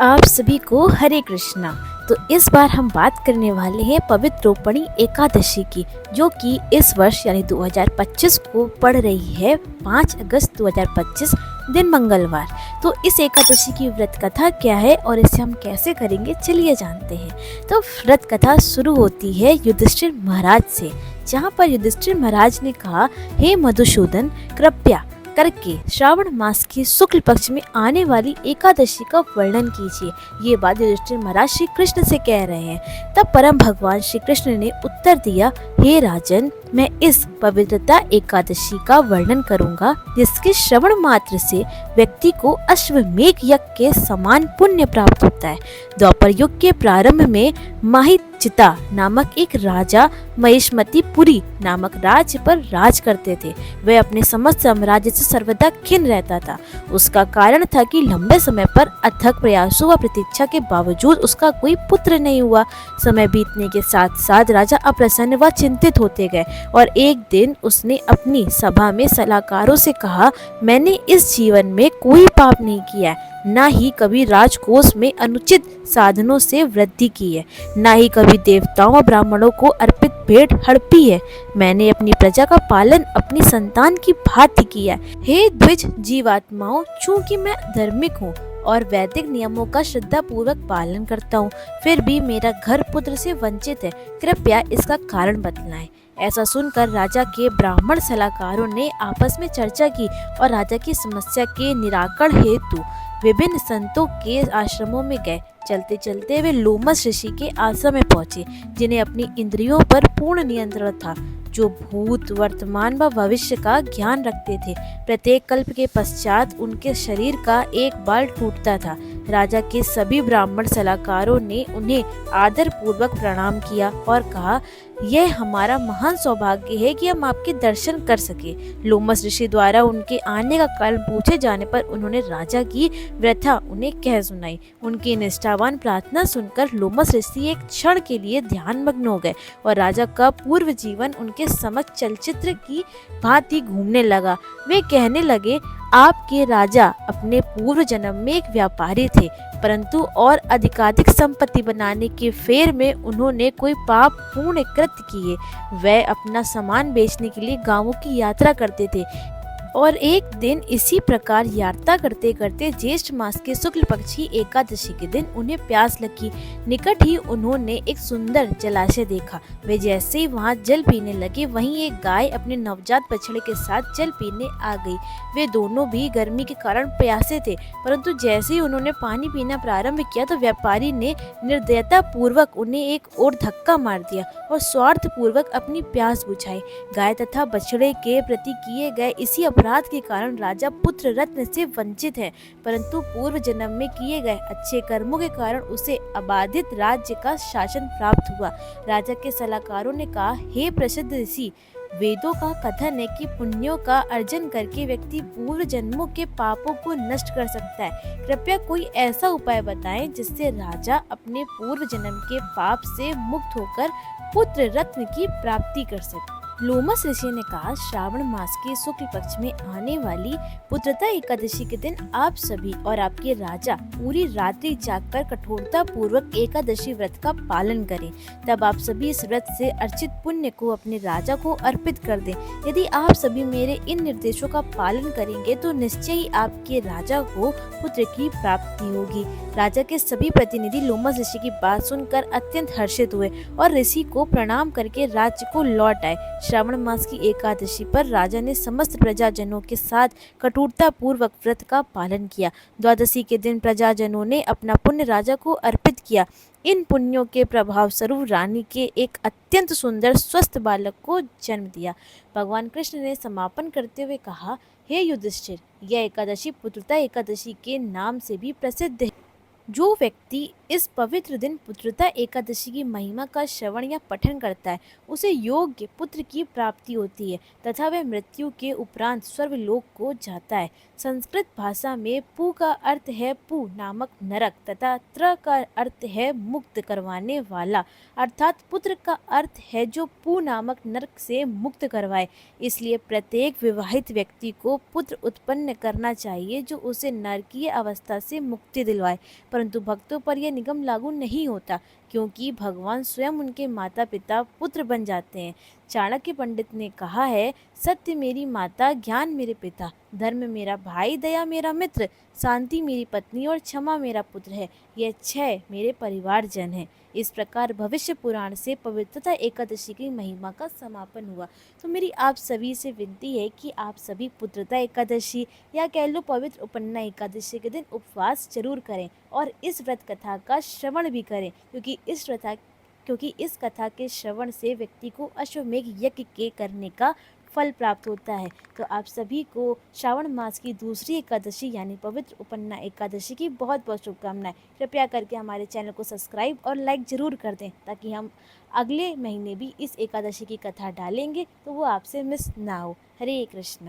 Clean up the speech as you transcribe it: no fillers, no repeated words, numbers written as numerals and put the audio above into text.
आप सभी को हरे कृष्णा। तो इस बार हम बात करने वाले हैं पवित्र रोपणी एकादशी की, जो कि इस वर्ष यानी 2025 को पड़ रही है 5 अगस्त 2025 दिन मंगलवार। तो इस एकादशी की व्रत कथा क्या है और इसे हम कैसे करेंगे, चलिए जानते हैं। तो व्रत कथा शुरू होती है युधिष्ठिर महाराज से, जहाँ पर युधिष्ठिर महाराज ने कहा, हे मधुसूदन, कृपया करके श्रावण मास की शुक्ल पक्ष में आने वाली एकादशी का वर्णन कीजिए। ये बात युधिष्ठिर महाराज श्री कृष्ण से कह रहे हैं। तब परम भगवान श्री कृष्ण ने उत्तर दिया, हे राजन, मैं इस पवित्रता एकादशी का वर्णन करूंगा, जिसके श्रवण मात्र से व्यक्ति को अश्वमेघ यज्ञ के समान पुण्य प्राप्त होता है। द्वापर युग के प्रारंभ में माहिचिता नामक एक राजा महिष्मतिपुरी नामक राज्य पर राज करते थे। वह अपने समस्त साम्राज्य से सर्वदा खिन्न रहता था। उसका कारण था कि लंबे समय पर अथक प्रयासों व प्रतीक्षा के बावजूद उसका कोई पुत्र नहीं हुआ। समय बीतने के साथ साथ राजा अप्रसन्न व चिंतित होते गए और एक दिन उसने अपनी सभा में सलाहकारों से कहा, मैंने इस जीवन में कोई पाप नहीं किया है, न ही कभी राजकोष में अनुचित साधनों से वृद्धि की है, न ही कभी देवताओं और ब्राह्मणों को अर्पित भेंट हड़पी है। मैंने अपनी प्रजा का पालन अपनी संतान की भांति किया। हे द्विज जीवात्माओं, चूंकि मैं धार्मिक हूँ और वैदिक नियमों का श्रद्धा पूर्वक पालन करता हूँ, फिर भी मेरा घर पुत्र से वंचित है। कृपया इसका कारण बतलाएं। ऐसा सुनकर राजा के ब्राह्मण सलाहकारों ने आपस में चर्चा की और राजा की समस्या के निराकरण हेतु विभिन्न संतों के आश्रमों में गए। चलते चलते वे लोमस ऋषि के आश्रम में पहुंचे, जिन्हें अपनी इंद्रियों पर पूर्ण नियंत्रण था, जो भूत, वर्तमान व भविष्य का ज्ञान रखते थे। प्रत्येक कल्प के पश्चात उनके शरीर का एक बाल टूटता था। राजा के सभी ब्राह्मण सलाहकारों ने उन्हें आदर पूर्वक प्रणाम किया और कहा, यह हमारा महान सौभाग्य है कि हम आपके दर्शन कर सके। लोमस ऋषि द्वारा उनके आने का कारण पूछे जाने पर उन्होंने राजा की व्यथा उन्हें कह सुनाई। उनकी निष्ठावान प्रार्थना सुनकर लोमस ऋषि एक क्षण के लिए ध्यानमग्न हो गए और राजा का पूर्व जीवन उनके समक्ष चलचित्र की भांति घूमने लगा। वे कहने लगे, आपके राजा अपने पूर्व जन्म में एक व्यापारी थे, परंतु और अधिकाधिक संपत्ति बनाने के फेर में उन्होंने कोई पाप पूर्ण कृत्य किए। वह अपना सामान बेचने के लिए गांवों की यात्रा करते थे और एक दिन इसी प्रकार यात्रा करते करते ज्येष्ठ मास के शुक्ल पक्ष की एकादशी के दिन उन्हें प्यास लगी। निकट ही उन्होंने एक सुंदर जलाशय देखा। वे जैसे ही वहां जल पीने लगे, वहीं एक गाय अपने नवजात बछड़े के साथ जल पीने आ गई। वे दोनों भी गर्मी के कारण प्यासे थे, परंतु जैसे ही उन्होंने पानी पीना प्रारंभ किया तो व्यापारी ने निर्दयता पूर्वक उन्हें एक और धक्का मार दिया और स्वार्थ पूर्वक अपनी प्यास बुझाई। गाय तथा बछड़े के प्रति किए गए इसी अपराध के कारण राजा पुत्र रत्न से वंचित है, परंतु पूर्व जन्म में किए गए अच्छे कर्मों के कारण उसे अबाधित राज्य का शासन प्राप्त हुआ। राजा के सलाहकारों ने कहा, हे प्रसिद्ध ऋषि, वेदों का कथन है कि पुण्यों का अर्जन करके व्यक्ति पूर्व जन्मों के पापों को नष्ट कर सकता है। कृपया कोई ऐसा उपाय बताएं जिससे राजा अपने पूर्व जन्म के पाप से मुक्त होकर पुत्र रत्न की प्राप्ति कर सके। लोमस ऋषि ने कहा, श्रावण मास के शुक्ल पक्ष में आने वाली पुत्रता एकादशी के दिन आप सभी और आपके राजा पूरी रात्रि जागकर कठोरता पूर्वक एकादशी व्रत का पालन करें। तब आप सभी इस व्रत से अर्जित पुण्य को अपने राजा को अर्पित कर दें। यदि आप सभी मेरे इन निर्देशों का पालन करेंगे तो निश्चय ही आपके राजा को पुत्र की प्राप्ति होगी। राजा के सभी प्रतिनिधि लोमस ऋषि की बात सुनकर अत्यंत हर्षित हुए और ऋषि को प्रणाम करके राज्य को लौट आए। श्रावण मास की एकादशी पर राजा ने समस्त प्रजाजनों के साथ कठोरता पूर्वक व्रत का पालन किया। द्वादशी के दिन प्रजाजनों ने अपना पुण्य राजा को अर्पित किया। इन पुण्यों के प्रभाव स्वरूप रानी के एक अत्यंत सुंदर स्वस्थ बालक को जन्म दिया। भगवान कृष्ण ने समापन करते हुए कहा, हे युधिष्ठिर, यह एकादशी पुत्रता एकादशी के नाम से भी प्रसिद्ध है। जो व्यक्ति इस पवित्र दिन पुत्रता एकादशी की महिमा का श्रवण या पठन करता है, उसे योग्य पुत्र की प्राप्ति होती है तथा वह मृत्यु के उपरांत स्वर्गलोक को जाता है। संस्कृत भाषा में पु का अर्थ है पु नामक नरक तथा त्र का अर्थ है मुक्त करवाने वाला, अर्थात पुत्र का अर्थ है जो पु नामक नरक से मुक्त करवाए। इसलिए प्रत्येक विवाहित व्यक्ति को पुत्र उत्पन्न करना चाहिए जो उसे नरकीय अवस्था से मुक्ति दिलवाए। परंतु भक्तों पर यह निगम लागू नहीं होता, क्योंकि भगवान स्वयं उनके माता पिता पुत्र बन जाते हैं। चाणक्य पंडित ने कहा है, सत्य मेरी माता, ज्ञान मेरे पिता, धर्म मेरा भाई, दया मेरा मित्र, शांति मेरी पत्नी और क्षमा मेरा पुत्र है। ये 6 मेरे परिवारजन हैं। इस प्रकार भविष्य पुराण से पवित्रता एकादशी की महिमा का समापन हुआ। तो मेरी आप सभी से विनती है कि आप सभी पुत्रता एकादशी या कह लो पवित्र उपन्ना एकादशी के दिन उपवास जरूर करें और इस व्रत कथा का श्रवण भी करें, क्योंकि इस कथा के श्रवण से व्यक्ति को अश्वमेघ यज्ञ के करने का फल प्राप्त होता है। तो आप सभी को श्रावण मास की दूसरी एकादशी यानी पवित्र उपन्ना एकादशी की बहुत बहुत शुभकामनाएं। कृपया करके हमारे चैनल को सब्सक्राइब और लाइक ज़रूर कर दें, ताकि हम अगले महीने भी इस एकादशी की कथा डालेंगे तो वो आपसे मिस ना हो। हरे कृष्णा।